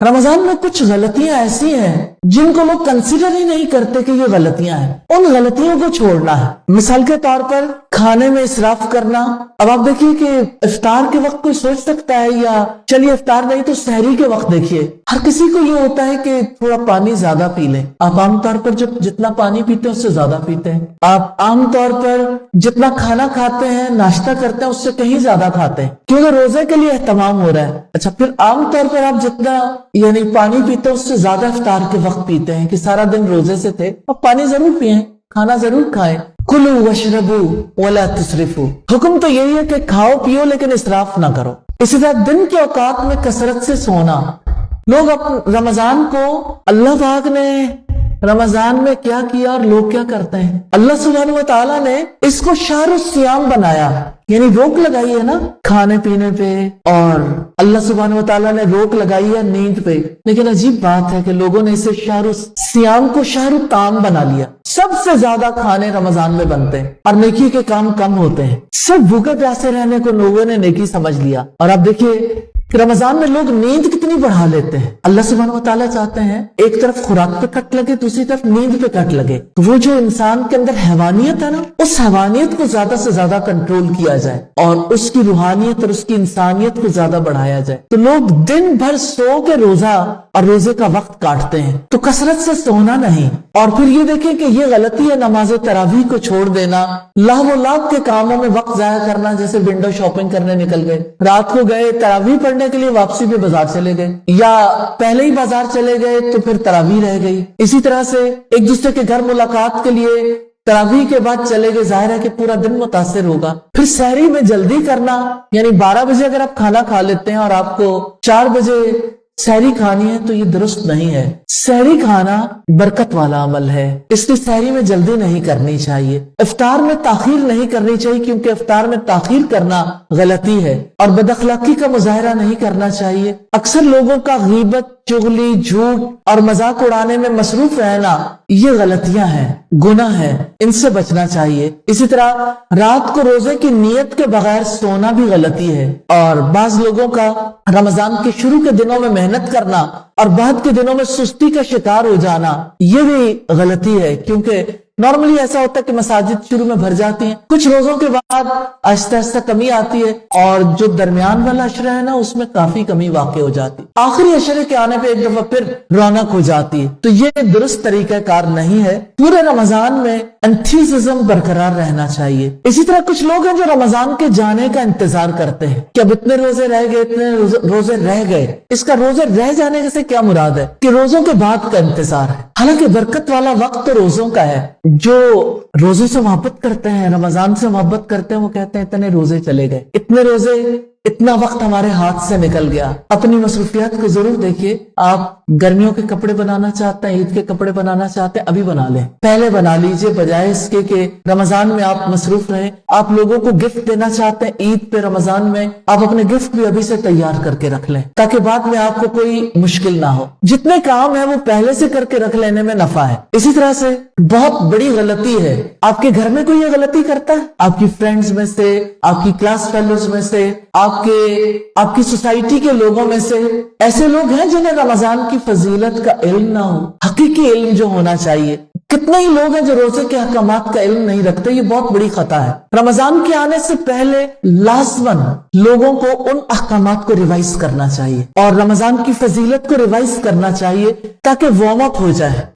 रमजान में कुछ गलतियां ऐसी हैं जिनको लोग कंसिडर ही नहीं करते कि ये गलतियां हैं। उन गलतियों को छोड़ना है। मिसाल के तौर पर खाने में इसराफ करना। अब आप देखिए कि इफ्तार के वक्त कोई सोच सकता है, या चलिए इफ्तार नहीं तो सहरी के वक्त देखिए, हर किसी को ये होता है कि थोड़ा पानी ज्यादा पी लें। आप आमतौर पर जब जितना पानी पीते हैं उससे ज्यादा पीते हैं। आप आमतौर पर जितना खाना खाते हैं, नाश्ता करते हैं, उससे कहीं ज्यादा खाते हैं, क्योंकि रोजे के लिए एहतमाम हो रहा है। अच्छा, फिर आमतौर पर आप जितना यानी पानी पीते हैं उससे ज्यादा इफ्तार के वक्त पीते हैं कि सारा दिन रोजे से थे। अब पानी जरूर पिएं, खाना जरूर खाएं। कुलू वशरबू वला तुसरिफू। हुक्म तो यही है कि खाओ पियो लेकिन इसराफ ना करो। इसी तरह दिन के औकात में कसरत से सोना। लोग अपने रमजान को, अल्लाह पाक ने रमजान में क्या किया और लोग क्या करते हैं। अल्लाह सुब्हानहू व तआला ने इसको शहरुस सियाम बनाया, यानी रोक लगाई है ना खाने पीने पे, और अल्लाह सुब्हानहू व तआला ने रोक लगाई है नींद पे। लेकिन अजीब बात है कि लोगों ने इसे शहरुस सियाम को शहरु काम बना लिया। सबसे ज्यादा खाने रमजान में बनते हैं और नेकी के काम कम होते हैं। सिर्फ भूखे प्यासे रहने को लोगों ने नेकी समझ लिया। और अब देखिए रमजान में लोग नींद कितनी बढ़ा लेते हैं। अल्लाह सुब्हानहू व तआला चाहते हैं एक तरफ खुराक पे कट लगे, दूसरी तरफ नींद पे कट लगे। तो वो जो इंसान के अंदर हैवानियत है ना, उस हैवानियत को ज्यादा से ज्यादा कंट्रोल किया जाए और उसकी रूहानियत और उसकी इंसानियत को ज्यादा बढ़ाया जाए। तो लोग दिन भर सो के रोजा और रोजे का वक्त काटते हैं। तो कसरत से सोना नहीं। और फिर ये देखें कि ये गलती है नमाज तरावीह को छोड़ देना, लाभ के कामों में वक्त जाया करना, जैसे विंडो शॉपिंग करने निकल गए, रात को गए तरावीह पढ़ने के लिए, वापसी पे बाजार चले गए, या पहले ही बाजार चले गए तो फिर तरावीह रह गई। इसी तरह से एक दूसरे के घर मुलाकात के लिए तरावीह के बाद चले गए, जाहिर है कि पूरा दिन मुतासिर होगा। फिर सहरी में जल्दी करना, यानी 12 बजे अगर आप खाना खा लेते हैं और आपको 4 बजे सहरी खानी है तो ये दुरुस्त नहीं है। सहरी खाना बरकत वाला अमल है, इसलिए सहरी में जल्दी नहीं करनी चाहिए। इफ्तार में ताखीर नहीं करनी चाहिए, क्योंकि इफ्तार में ताखीर करना गलती है। और बदअखलाकी का मुजाहरा नहीं करना चाहिए। अक्सर लोगों का गीबत, चुगली, झूठ और मजाक उड़ाने में मसरूफ रहना, ये गलतियां हैं, गुनाह है, इनसे बचना चाहिए। इसी तरह रात को रोजे की नियत के बगैर सोना भी गलती है। और बाज लोगों का रमजान के शुरू के दिनों में मेहनत करना और बाद के दिनों में सुस्ती का शिकार हो जाना, ये भी गलती है। क्योंकि नॉर्मली ऐसा होता है कि मसाजिद शुरू में भर जाती हैं, कुछ रोजों के बाद आहिस्ता आहिस्ता कमी आती है, और जो दरमियान वाला अशरा है ना, उसमें काफी कमी वाक़ई हो जाती है। आखिरी अशरे के आने पे एक दफा फिर रौनक हो जाती है। तो ये दुरुस्त तरीकाकार नहीं है। पूरे रमजान में एंथुसियाज्म बरकरार रहना चाहिए। इसी तरह कुछ लोग हैं जो रमजान के जाने का इंतजार करते हैं कि अब इतने रोजे रह गए, इतने रोजे रह गए। इसका रोजे रह जाने से क्या मुराद है कि रोजों के बाद का इंतजार है। हालांकि बरकत वाला वक्त तो रोजों का है। जो रोजे से मोहब्बत करते हैं, रमजान से मोहब्बत करते हैं, वो कहते हैं इतने रोजे चले गए, इतने रोजे, इतना वक्त हमारे हाथ से निकल गया। अपनी मसरूफियात को जरूर देखिए। आप गर्मियों के कपड़े बनाना चाहते हैं, ईद के कपड़े बनाना चाहते हैं, अभी बना लें, पहले बना लीजिए, बजाय इसके कि रमजान में आप मसरूफ रहें। आप लोगों को गिफ्ट देना चाहते हैं ईद पे, रमजान में, आप अपने गिफ्ट भी अभी से तैयार करके रख लें, ताकि बाद में आपको कोई मुश्किल ना हो। जितने काम है वो पहले से करके रख लेने में नफा है। इसी तरह से बहुत बड़ी गलती है, आपके घर में कोई ये गलती करता है, आपकी फ्रेंड्स में से, आपकी क्लास फेलोज में से, आपकी सोसाइटी के लोगों में से ऐसे लोग हैं जिन्हें रमजान की फजीलत का इल्म ना हो, हकीकी इल्म जो होना चाहिए। कितने ही लोग हैं जो रोजे के अहकामात का इल्म नहीं रखते। ये बहुत बड़ी खता है। रमजान के आने से पहले लाजमन लोगों को उन अहकामात को रिवाइज करना चाहिए और रमजान की फजीलत को रिवाइज करना चाहिए, ताकि वार्म अप हो जाए।